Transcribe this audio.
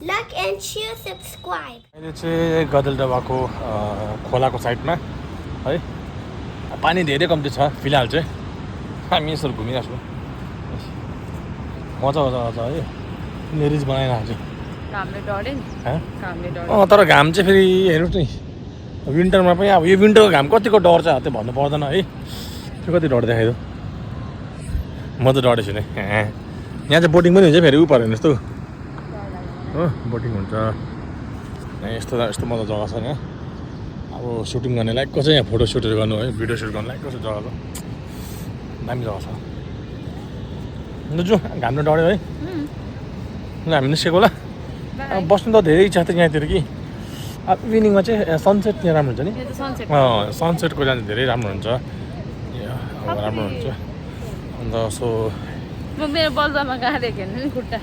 Like and share, subscribe. अहिले चाहिँ गजलडुबाको खोलाको साइडमा है पानी धेरै कम्ती छ फिलहाल चाहिँ हामी यसरी घुमिरहेको छौँ मजा मजा है रिज बनाइरहेको छु घामले डढ्यो नि घामले डढ्यो तर घाम चाहिँ फेरि हेर्नुहोस् नि विन्टरमा पनि अब यो विन्टरको घाम कतिको डर छ त्यो भन्नु पर्दैन है त्यो कति डर देखाइदियो म त डढेको छु नि यहाँ चाहिँ बोटिङ पनि हुन्छ फेरि उ पऱ्यो भने जस्तो हो बोटिङ हुन्छ यस्तो यस्तो मजा जग्गा छ यहाँ अब सुटिङ गर्ने लायकको चाहिँ यहाँ फोटो सुटहरू गर्नु है भिडियो सुट गर्नु लायकको चाहिँ जग्गा छ दामी जग्गा छ जाउँ घाम डढ्यो है ल हामी निस्केको होला अब बस्नु त धेरै इच्छा थियो यहाँतिर कि अब इभिनिङमा चाहिँ सनसेट यहाँ राम्रो हुन्छ नि सनसेटको जाँदा धेरै राम्रो हुन्छ राम्रो हुन्छ अन्त सो म मेरो बलुवामा गाडेको हेर्नु नि खुट्टा